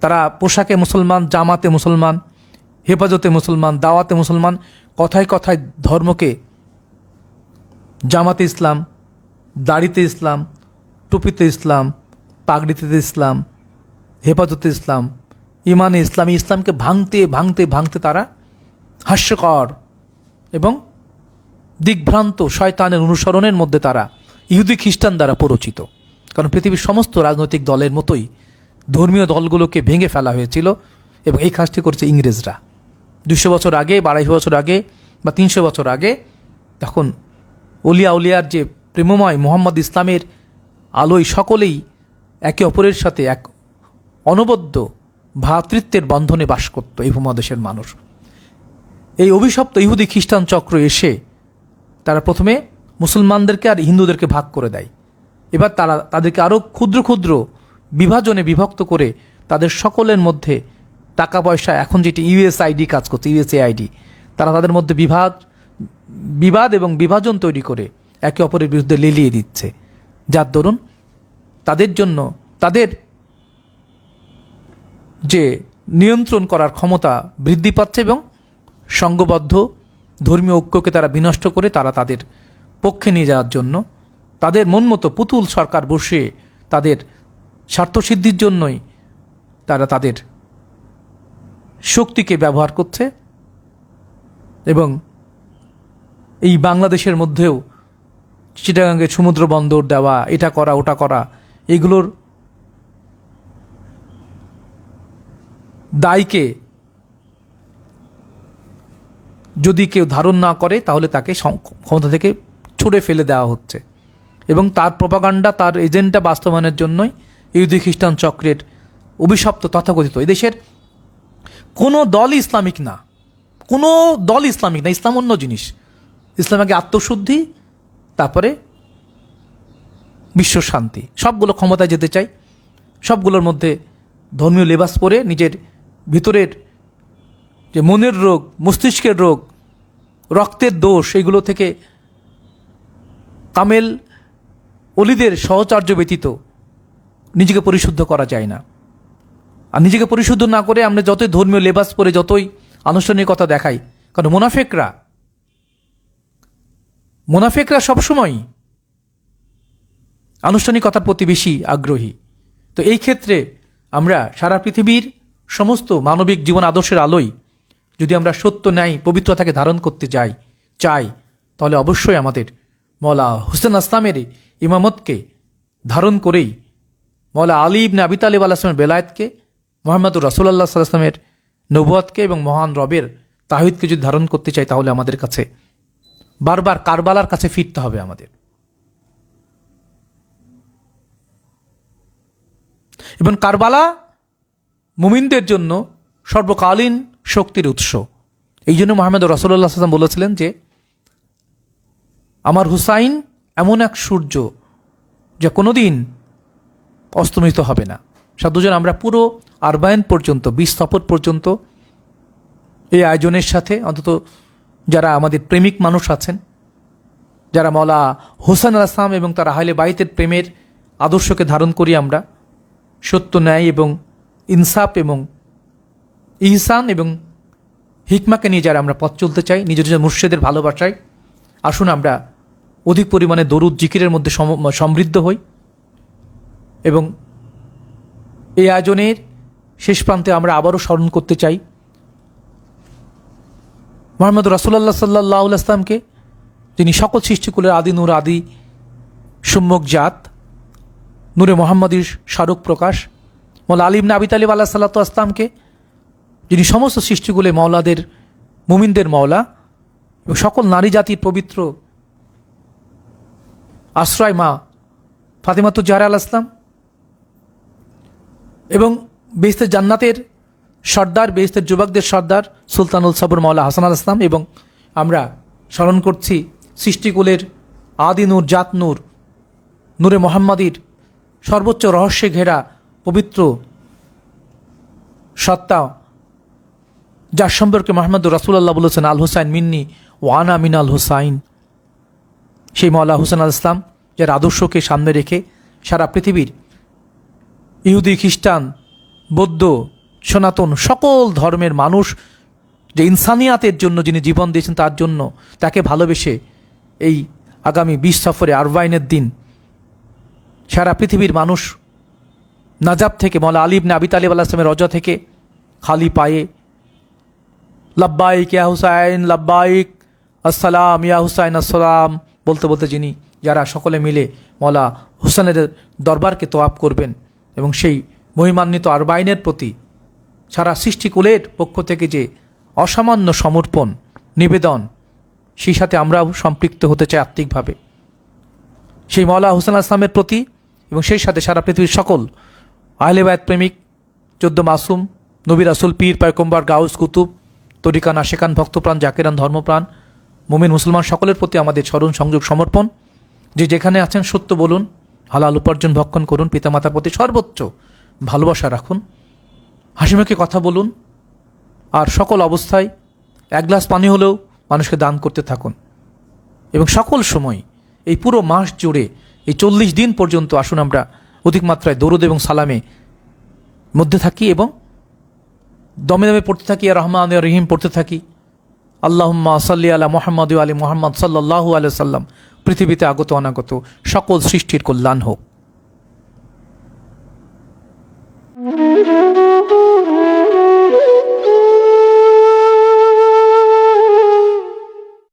তারা পোশাকে মুসলমান, জামাতে মুসলমান, হেফাজতে মুসলমান, দাওয়াতে মুসলমান, কথায় কথায় ধর্মকে জামাতে ইসলাম, দাড়িতে ইসলাম, টুপিতে ইসলাম, পাগড়িতে ইসলাম, হেফাজতে ইসলাম, ইমানে ইসলাম, ইসলামকে ভাঙতে ভাঙতে ভাঙতে তারা হাস্যকর এবং দিগ্ভ্রান্ত শয়তানের অনুসরণের মধ্যে তারা ইহুদি খ্রিস্টান দ্বারা পরিচিত। কারণ পৃথিবীর সমস্ত রাজনৈতিক দলের মতোই ধর্মীয় দলগুলোকে ভেঙে ফেলা হয়েছিল এবং এই কাজটি করেছে ইংরেজরা 200 বছর আগে, 250 বছর আগে বা 300 বছর আগে। তখন উলিয়া উলিয়ার যে প্রেমময় মোহাম্মদ ইসলামের আলোয় সকলেই একে অপরের সাথে এক অনবদ্য ভ্রাতৃত্বের বন্ধনে বাস করত এই উপমহাদেশের মানুষ। এই অভিশপ্ত ইহুদি খ্রিস্টান চক্র এসে তারা প্রথমে মুসলমানদেরকে আর হিন্দুদেরকে ভাগ করে দেয়। এবার তারা তাদেরকে আরও ক্ষুদ্র ক্ষুদ্র বিভাজনে বিভক্ত করে তাদের সকলের মধ্যে টাকা পয়সা, এখন যেটি ইউএসআইডি কাজ করছে, ইউএসএআইডি, তারা তাদের মধ্যে বিবাদ এবং বিভাজন তৈরি করে একে অপরের বিরুদ্ধে লেলিয়ে দিচ্ছে, যার দরুন তাদের জন্য তাদের যে নিয়ন্ত্রণ করার ক্ষমতা বৃদ্ধি পাচ্ছে এবং সংঘবদ্ধ ধর্মীয় ঐক্যকে তারা বিনষ্ট করে তারা তাদের পক্ষে নিয়ে যাওয়ার জন্য তাদের মন মতো পুতুল সরকার বসিয়ে তাদের স্বার্থসিদ্ধির জন্যই তারা তাদের শক্তিকে ব্যবহার করছে। এবং এই বাংলাদেশের মধ্যেও চিটাগাঙ্গে সমুদ্র বন্দর দেওয়া, এটা করা ওটা করা, এগুলোর দায়কে যদি কেউ ধারণ না করে তাহলে তাকে ক্ষমতা থেকে ছুড়ে ফেলে দেওয়া হচ্ছে। এবং তার প্রপাগান্ডা, তার এজেন্ডা বাস্তবায়নের জন্যই ইহুদি খ্রিস্টান চক্রের অভিশপ্ত তথাকথিত এদেশের কোনো দলই ইসলামিক না, কোনো দল ইসলামিক না। ইসলাম অন্য জিনিস। ইসলাম আগে আত্মশুদ্ধি, তারপরে বিশ্ব শান্তি। সবগুলো ক্ষমতায় যেতে চাই, সবগুলোর মধ্যে ধর্মীয় লেবাস পরে নিজের ভিতরের যে মনের রোগ, মস্তিষ্কের রোগ, রক্তের দোষ, এগুলো থেকে কামেল অলিদের সহচর্য ব্যতীত নিজেকে পরিশুদ্ধ করা যায় না। আর নিজেকে পরিশুদ্ধ না করে আমরা যতই ধর্মীয় লেবাস পরে যতই আনুষ্ঠানিকতা দেখাই, কারণ মোনাফেকরা সবসময় আনুষ্ঠানিকতার প্রতি বেশি আগ্রহী। তো এই ক্ষেত্রে আমরা সারা পৃথিবীর সমস্ত মানবিক জীবন আদর্শের আলোয় যদি আমরা সত্য ন্যায় পবিত্রতাকে ধারণ করতে চাই, তাহলে অবশ্যই আমাদের মওলা হুসেন আসলামের ইমামতকে ধারণ করেই মওলা আলী ইবনে আবি তালিব আলাইহিস সালামের বেলায়েতকে, মুহাম্মদুর রাসূলুল্লাহ সাল্লাল্লাহু আলাইহি ওয়াসাল্লামের নবুয়তকে এবং মহান রবের তাওহীদকে যদি ধারণ করতে চাই, তাহলে আমাদের কাছে বারবার কারবালার কাছে ফিরতে হবে আমাদের। এবং কারবালা মুমিনদের জন্য সর্বকালীন শক্তির উৎস। এই জন্য মুহাম্মদ রাসূলুল্লাহ সাল্লাল্লাহু আলাইহি ওয়াসাল্লাম বলেছিলেন যে আমার হুসাইন এমন এক সূর্য যা কোনোদিন অস্তমিত হবে না। সাধুজন, আমরা পুরো আরবায়ন পর্যন্ত 20 সফর পর্যন্ত এই আয়োজনের সাথে, অন্তত যারা আমাদের প্রেমিক মানুষ আছেন, যারা মওলা হোসেন আলাইহিস সালাম এবং তার আহলে বাইতের প্রেমের আদর্শকে ধারণ করি, আমরা সত্য ন্যায় এবং ইনসাফ এবং ইহসান এবং হিকমাকে নিয়ে যারা আমরা পথ চলতে চাই, নিজের নিজের মুর্শিদের ভালোবাসায়, আসুন আমরা অধিক পরিমাণে দরুদ জিকিরের মধ্যে সমৃদ্ধ হই। এবং এই আয়োজনের শেষ প্রান্তে আমরা আবারও স্মরণ করতে চাই মুহাম্মদ রাসূলুল্লাহ সাল্লাল্লাহু আলাইহি ওয়াসাল্লামকে, যিনি সকল সৃষ্টিকুলের আদি নূর, আদি সম্যক জাত, নূরে মোহাম্মদীর স্মারক প্রকাশ। মওলা আলী ইবনে আবি তালিব আলাইহিস সালাতু ওয়াস সালামকে, যিনি সমস্ত সৃষ্টিকুলে মওলাদের, মুমিনদের মওলা এবং সকল নারী জাতির পবিত্র আশ্রয় মা ফাতেমাতুজ জাহরা আলাইহিস সালাম, এবং বেহেশতের জান্নাতের সর্দার, বেহেশতের যুবকদের সর্দার সুলতানুল সবর মওলা হাসান আলাইহিস সালাম। এবং আমরা স্মরণ করছি সৃষ্টিকুলের আদি নূর, জাত নূর, নূরে মোহাম্মদীর সর্বোচ্চ রহস্যে ঘেরা পবিত্র সত্তা, যার সম্পর্কে মুহাম্মদুর রাসূলুল্লাহ বলেছেন আল হুসাইন মিন্নি ওয়ানা মিন আল হুসাইন। সেই মওলা হুসেন আলাইহিস সালাম, যার আদর্শকে সামনে রেখে সারা পৃথিবীর ইহুদি, খ্রিস্টান, বৌদ্ধ, সনাতন সকল ধর্মের মানুষ যে ইনসানিয়াতের জন্য যিনি জীবন দিয়েছেন, তার জন্য তাকে ভালোবেসে এই আগামী 20 সফরে আরবাইনের দিন সারা পৃথিবীর মানুষ নাজাব থেকে, মওলা আলী ইবনে আবি তালিব আলাইহিস সালামের রজা থেকে খালি পায়ে লাব্বাইক ইয়া হুসাইন লাব্বাইক, আসসালাম ইয়া হুসাইন আসসালাম বলতে বলতে যিনি, যারা সকলে মিলে মওলা হুসেনের দরবারকে তোয়াব করবেন এবং সেই মহিমান্বিত আরবাইনের প্রতি সারা সৃষ্টিকুলের পক্ষ থেকে যে অসামান্য সমর্পণ, নিবেদন, সেই সাথে আমরাও সম্পৃক্ত হতে চাই আত্মিকভাবে সেই মওলা হুসেন আসলামের প্রতি, এবং সেই সাথে সারা পৃথিবীর সকল আহলে বায়াত প্রেমিক, 14 মাসুম, নবী রাসূল, পীর পয়গম্বর, গাউস, কুতুব, তরিকা, নাশেকান, ভক্তপ্রাণ, জাকেরান, ধর্মপ্রাণ, মুমিন মুসলমান সকলের প্রতি আমাদের স্মরণ, সংযোগ, সমর্পণ। যে যেখানে আছেন সত্য বলুন, হালাল উপার্জন ভক্ষণ করুন, পিতামাতার প্রতি সর্বোচ্চ ভালোবাসা রাখুন, হাসিমুখে কথা বলুন, আর সকল অবস্থায় 1 গ্লাস পানি হলেও মানুষকে দান করতে থাকুন। এবং সকল সময় এই পুরো মাস জুড়ে এই 40 দিন পর্যন্ত আসুন আমরা অধিক মাত্রায় দরুদ এবং সালামে মধ্যে থাকি এবং দমে দমে পড়তে থাকি, ইয়া রহমান ইয়া রহিম পড়তে থাকি। আল্লাহুম্মা সাল্লি আলা মুহাম্মাদ ওয়া আলি মুহাম্মাদ সাল্লাল্লাহু আলাইহি ওয়াসাল্লাম। পৃথিবীতে আগত অনাগত সকল সৃষ্টির কল্যাণ হোক।